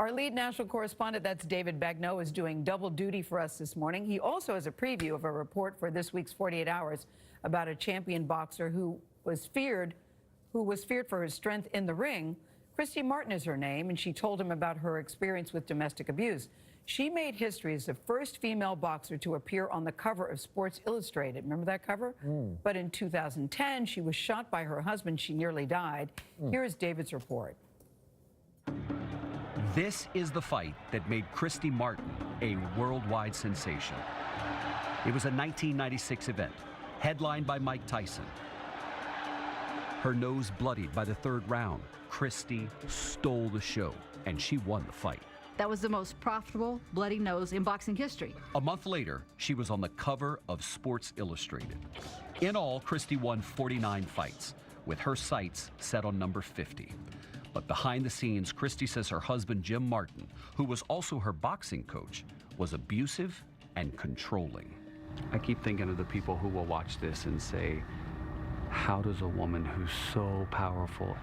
Our lead national correspondent, that's David Begnaud, is doing double duty for us this morning. He also has a preview of a report for this week's 48 Hours about a champion boxer who was feared for her strength in the ring. Christy Martin is her name, and she told him about her experience with domestic abuse. She made history as the first female boxer to appear on the cover of Sports Illustrated. Remember that cover? But in 2010, she was shot by her husband. She nearly died. Here is David's report. This is the fight that made Christy Martin a worldwide sensation. It was a 1996 event, headlined by Mike Tyson. Her nose bloodied by the third round, Christy stole the show, and she won the fight. That was the most profitable bloody nose in boxing history. A month later, she was on the cover of Sports Illustrated. In all, Christy won 49 fights, with her sights set on number 50. But behind the scenes, Christy says her husband, Jim Martin, who was also her boxing coach, was abusive and controlling. I keep thinking of the people who will watch this and say, how does a woman who's so powerful,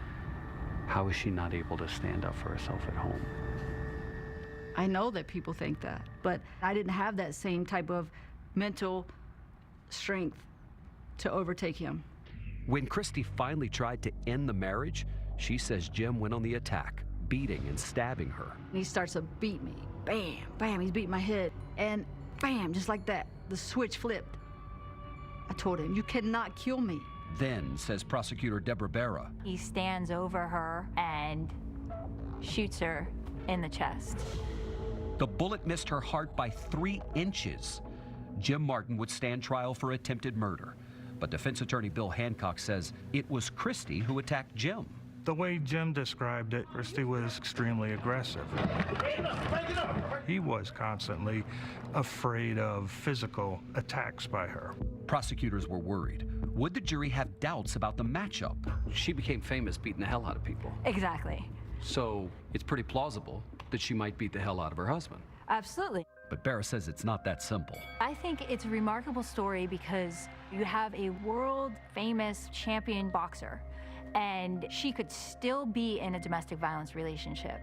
how is she not able to stand up for herself at home? I know that people think that, but I didn't have that same type of mental strength to overtake him. When Christy finally tried to end the marriage, she says Jim went on the attack, beating and stabbing her. He starts to beat me. Bam, bam, he's beating my head. And bam, just like that, the switch flipped. I told him, you cannot kill me. Then, says prosecutor Deborah Barra, he stands over her and shoots her in the chest. The bullet missed her heart by 3 inches. Jim Martin would stand trial for attempted murder. But defense attorney Bill Hancock says it was Christy who attacked Jim. The way Jim described it, Christy was extremely aggressive. He was constantly afraid of physical attacks by her. Prosecutors were worried. Would the jury have doubts about the matchup? She became famous beating the hell out of people. Exactly. So it's pretty plausible that she might beat the hell out of her husband. Absolutely. But Barra says it's not that simple. I think it's a remarkable story because you have a world-famous champion boxer, and she could still be in a domestic violence relationship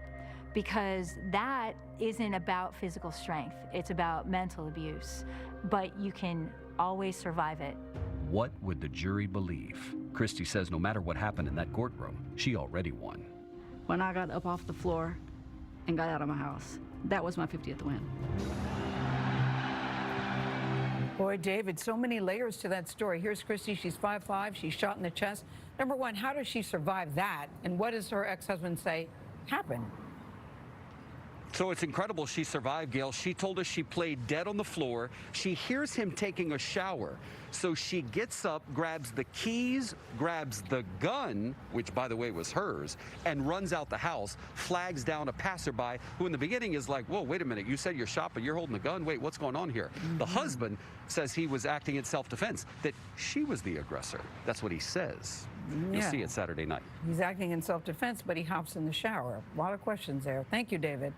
because that isn't about physical strength. It's about mental abuse, but you can always survive it. What would the jury believe? Christy says no matter what happened in that courtroom, she already won. When I got up off the floor and got out of my house, that was my 50th win. Boy, David, so many layers to that story. Here's Christy. She's 5'5". She's shot in the chest. Number one, how does she survive that? And what does her ex-husband say happened? So it's incredible she survived, Gail. She told us she played dead on the floor. She hears him taking a shower. So she gets up, grabs the keys, grabs the gun, which, by the way, was hers, and runs out the house, flags down a passerby who in the beginning is like, whoa, wait a minute. You said you're shot, but you're holding the gun. Wait, what's going on here? The husband says he was acting in self-defense, that she was the aggressor. That's what he says. You'll see it Saturday night. He's acting in self-defense, but he hops in the shower. A lot of questions there. Thank you, David.